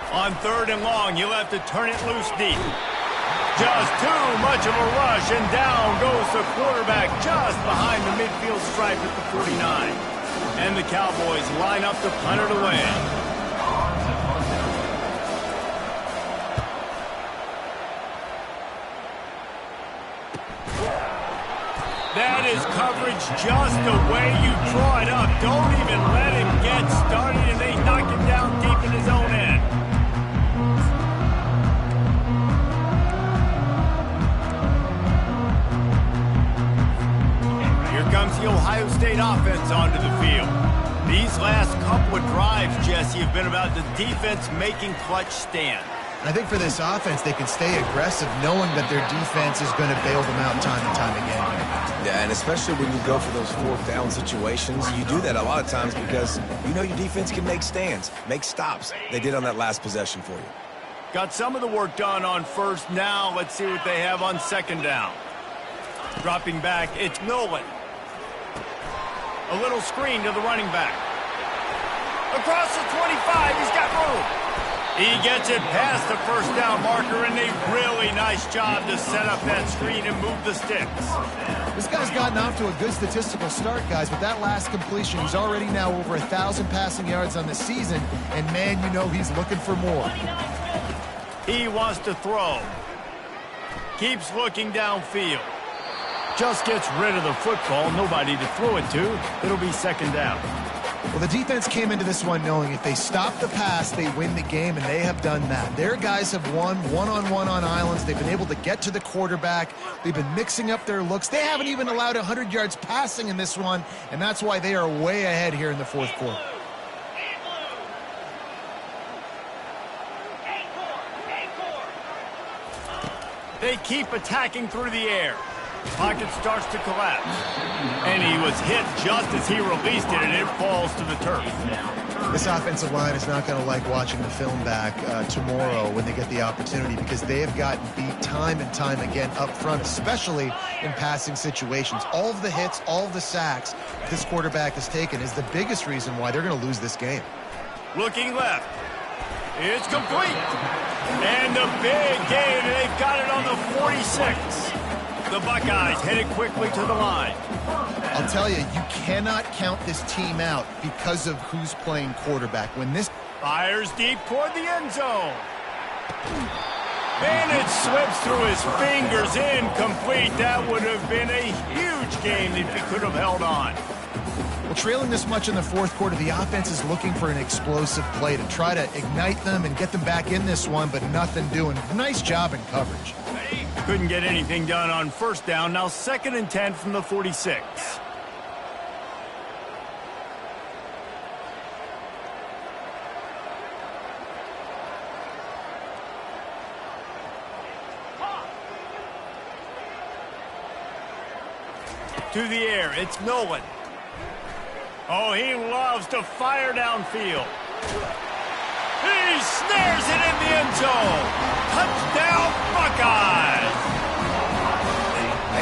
On third and long, you'll have to turn it loose deep. Just too much of a rush, and down goes the quarterback just behind the midfield stripe at the 49. And the Cowboys line up to punt it away. That is coverage just the way you draw it up. Don't even let him get started, and they knock him down deep in his own end. Here comes the Ohio State offense onto the field. These last couple of drives, Jesse, have been about the defense making clutch stands. I think for this offense, they can stay aggressive knowing that their defense is going to bail them out time and time again. Yeah, and especially when you go for those fourth down situations, you do that a lot of times because you know your defense can make stands, make stops. They did on that last possession for you. Got some of the work done on first. Now let's see what they have on second down. Dropping back, it's Nolan. A little screen to the running back. Across the 25, he's got room. He gets it past the first down marker, and a really nice job to set up that screen and move the sticks. This guy's gotten off to a good statistical start, guys, but that last completion, he's already now over 1,000 passing yards on the season, and man, you know he's looking for more. He wants to throw. Keeps looking downfield. Just gets rid of the football. Nobody to throw it to. It'll be second down. Well, the defense came into this one knowing if they stop the pass, they win the game, and they have done that. Their guys have won one-on-one on islands. They've been able to get to the quarterback. They've been mixing up their looks. They haven't even allowed 100 yards passing in this one, and that's why they are way ahead here in the fourth quarter. They keep attacking through the air. Pocket starts to collapse. And he was hit just as he released it, and it falls to the turf. This offensive line is not going to like watching the film back tomorrow when they get the opportunity because they have gotten beat time and time again up front, especially in passing situations. All of the hits, all of the sacks this quarterback has taken is the biggest reason why they're going to lose this game. Looking left. It's complete. And the big gain, and they've got it on the 46. The Buckeyes headed quickly to the line. I'll tell you, you cannot count this team out because of who's playing quarterback. When this fires deep toward the end zone. And it slips through his fingers, incomplete. That would have been a huge game if he could have held on. Well, trailing this much in the fourth quarter, the offense is looking for an explosive play to try to ignite them and get them back in this one, but nothing doing. Nice job in coverage. Couldn't get anything done on first down. Now 2nd and 10 from the 46. To the air, it's Nolan. Oh, he loves to fire downfield. He snares it in the end zone. Touchdown, Buckeyes!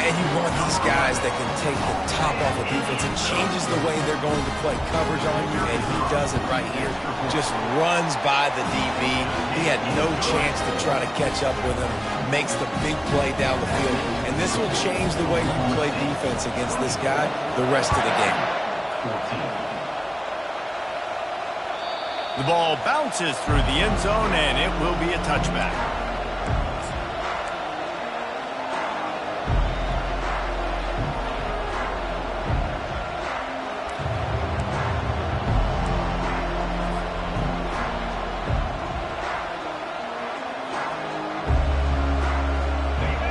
And you want these guys that can take the top off of defense. It changes the way they're going to play coverage on you, and he does it right here. Just runs by the DB. He had no chance to try to catch up with him. Makes the big play down the field. And this will change the way you play defense against this guy the rest of the game. The ball bounces through the end zone, and it will be a touchback.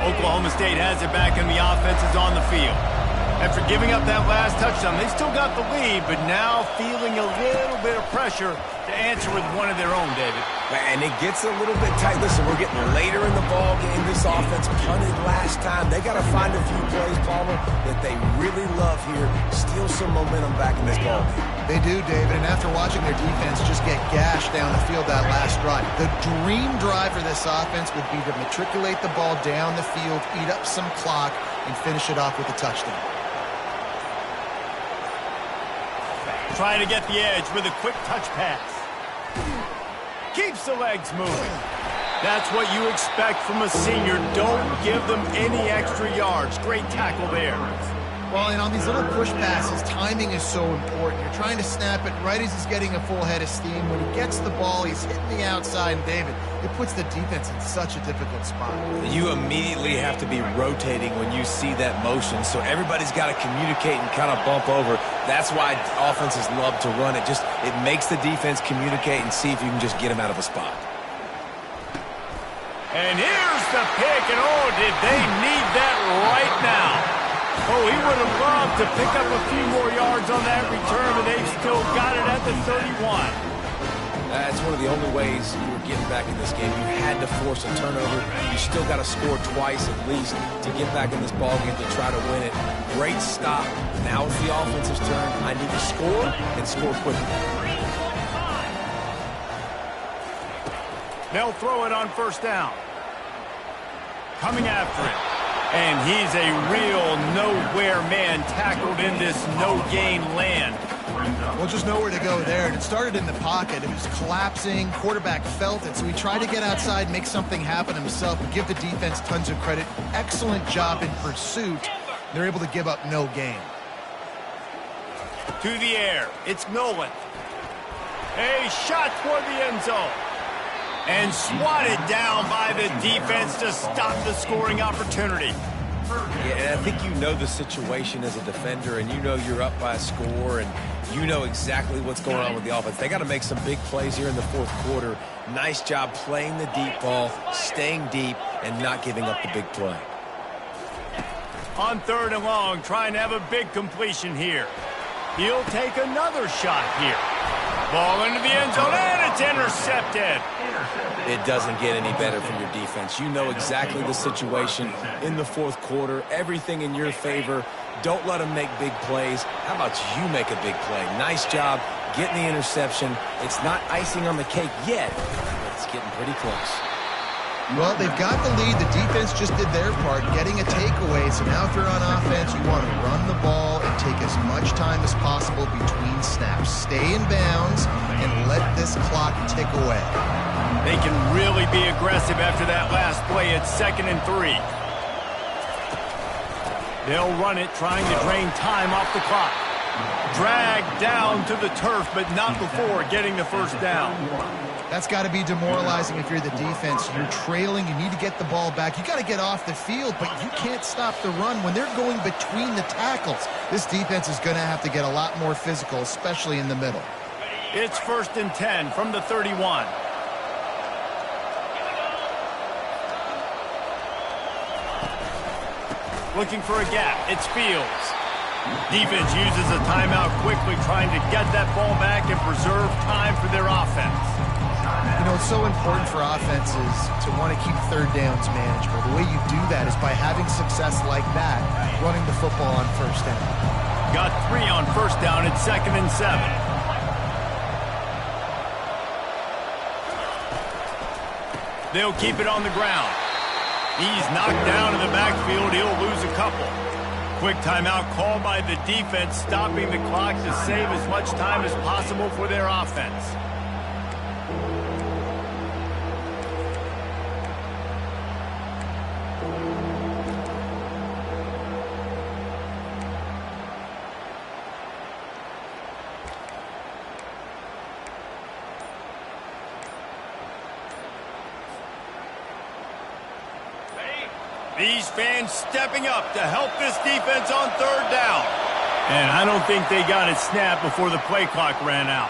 Oklahoma State has it back, and the offense is on the field. After giving up that last touchdown, they still got the lead, but now feeling a little bit of pressure to answer with one of their own, David. And it gets a little bit tight. Listen, we're getting later in the ball game. This offense punted last time. They got to find a few plays, Palmer, that they really love here. Steal some momentum back in this ball game. They do, David, and after watching their defense just get gashed down the field that last drive, the dream drive for this offense would be to matriculate the ball down the field, eat up some clock, and finish it off with a touchdown. Trying to get the edge with a quick touch pass. Keeps the legs moving. That's what you expect from a senior. Don't give them any extra yards. Great tackle there. Well, and on these little push passes, timing is so important. You're trying to snap it right as he's getting a full head of steam. When he gets the ball, he's hitting the outside. And David, it puts the defense in such a difficult spot. You immediately have to be rotating when you see that motion, so everybody's got to communicate and kind of bump over. That's why offenses love to run it. It makes the defense communicate and see if you can just get him out of a spot. And here's the pick, and oh, did they need that right now. Oh, he would have loved to pick up a few more yards on that return, but they've still got it at the 31. That's one of the only ways you were getting back in this game. You had to force a turnover. You still got to score twice at least to get back in this ball game to try to win it. Great stop. Now it's the offense's turn. I need to score and score quickly. They'll throw it on first down. Coming after it. And he's a real nowhere man tackled in this no-gain land. Well, just nowhere to go there. And it started in the pocket. It was collapsing. Quarterback felt it, so he tried to get outside, make something happen himself, and give the defense tons of credit. Excellent job in pursuit. They're able to give up no gain. To the air. It's Nolan. A shot toward the end zone. And swatted down by the defense to stop the scoring opportunity. Yeah, and I think you know the situation as a defender, and you know you're up by a score, and you know exactly what's going on with the offense. They got to make some big plays here in the fourth quarter. Nice job playing the deep ball, staying deep, and not giving up the big play. On 3rd and long, trying to have a big completion here. He'll take another shot here. Ball into the end zone, and it's intercepted. It doesn't get any better from your defense. You know exactly the situation in the fourth quarter. Everything in your favor. Don't let them make big plays. How about you make a big play? Nice job getting the interception. It's not icing on the cake yet, but it's getting pretty close. Well, they've got the lead. The defense just did their part, getting a takeaway. So now if you're on offense, you want to run the ball and take as much time as possible between snaps. Stay in bounds and let this clock tick away. They can really be aggressive after that last play. It's 2nd and 3. They'll run it, trying to drain time off the clock. Dragged down to the turf, but not before getting the first down. That's got to be demoralizing if you're the defense. You're trailing. You need to get the ball back. You got to get off the field, but you can't stop the run when they're going between the tackles. This defense is going to have to get a lot more physical, especially in the middle. It's 1st and 10 from the 31. Looking for a gap. It's Fields. Defense uses a timeout quickly, trying to get that ball back and preserve time for their offense. You know, it's so important for offenses to want to keep 3rd downs manageable. The way you do that is by having success like that, running the football on 1st down. Got 3 on 1st down. It's 2nd and 7. They'll keep it on the ground. He's knocked down in the backfield. He'll lose a couple. Quick timeout called by the defense, stopping the clock to save as much time as possible for their offense. These fans stepping up to help this defense on 3rd down. And I don't think they got it snapped before the play clock ran out.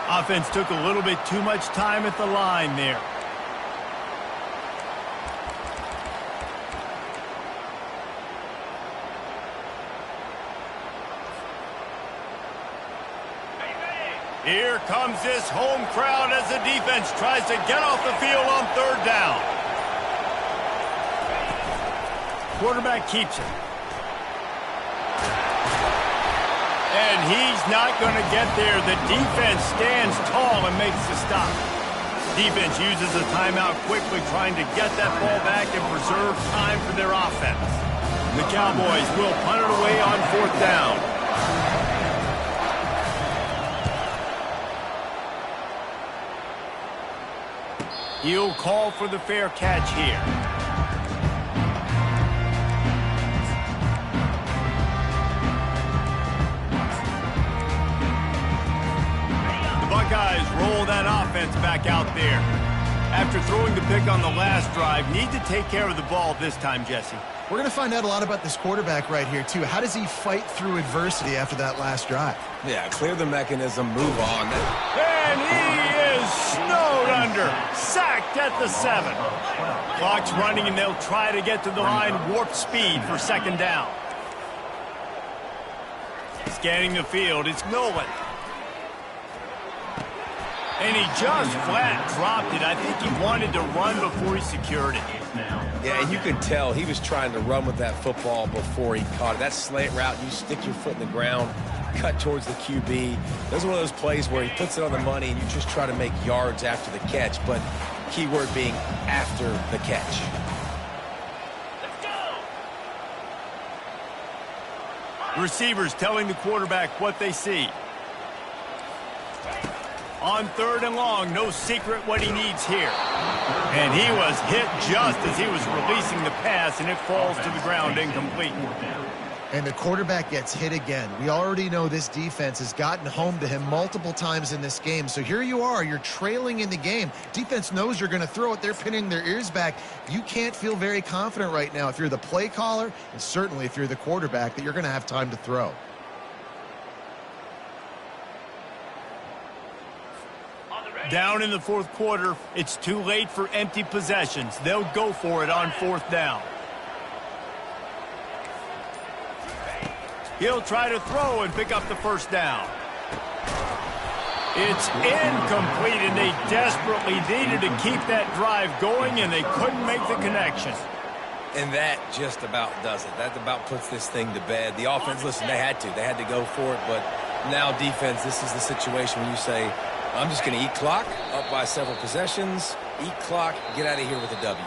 Offense took a little bit too much time at the line there. Here comes this home crowd as the defense tries to get off the field on 3rd down. Quarterback keeps it. And he's not going to get there. The defense stands tall and makes the stop. Defense uses a timeout quickly, trying to get that ball back and preserve time for their offense. The Cowboys will punt it away on 4th down. He'll call for the fair catch here. Buckeyes roll that offense back out there. After throwing the pick on the last drive, need to take care of the ball this time, Jesse. We're going to find out a lot about this quarterback right here, too. How does he fight through adversity after that last drive? Yeah, clear the mechanism, move on. And he is snowed under. Sacked at the 7. Clock's running, and they'll try to get to the line warp speed for 2nd down. Scanning the field, it's Nolan. And he just flat dropped it. I think he wanted to run before he secured it. Yeah, and you could tell he was trying to run with that football before he caught it. That slant route, you stick your foot in the ground, cut towards the QB. Those are one of those plays where he puts it on the money and you just try to make yards after the catch, but key word being after the catch. Receivers telling the quarterback what they see. On 3rd and long, no secret what he needs here. And he was hit just as he was releasing the pass, and it falls to the ground incomplete. And the quarterback gets hit again. We already know this defense has gotten home to him multiple times in this game. So here you are, you're trailing in the game. Defense knows you're going to throw it. They're pinning their ears back. You can't feel very confident right now if you're the play caller, and certainly if you're the quarterback, that you're going to have time to throw. Down in the 4th quarter, it's too late for empty possessions. They'll go for it on 4th down. He'll try to throw and pick up the 1st down. It's incomplete, and they desperately needed to keep that drive going, and they couldn't make the connection. And that just about does it. That about puts this thing to bed. The offense, listen, they had to go for it, but now defense, this is the situation where you say, I'm just going to eat clock, up by several possessions, eat clock, get out of here with a W.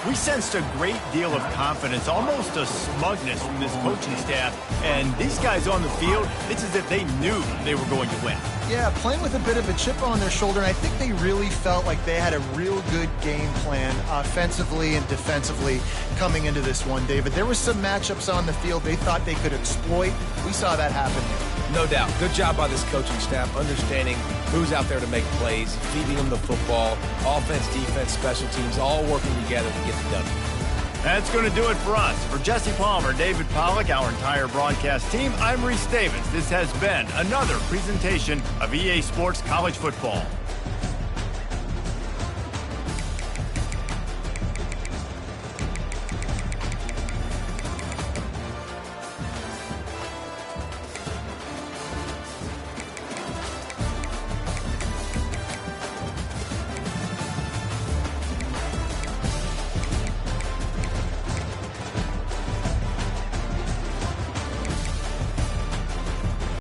We sensed a great deal of confidence, almost a smugness from this coaching staff. And these guys on the field, it's as if they knew they were going to win. Yeah, playing with a bit of a chip on their shoulder, and I think they really felt like they had a real good game plan offensively and defensively coming into this one, David. There were some matchups on the field they thought they could exploit. We saw that happen here. No doubt. Good job by this coaching staff, understanding who's out there to make plays, feeding them the football, offense, defense, special teams, all working together to get the W. That's going to do it for us. For Jesse Palmer, David Pollack, our entire broadcast team, I'm Reese Davis. This has been another presentation of EA Sports College Football.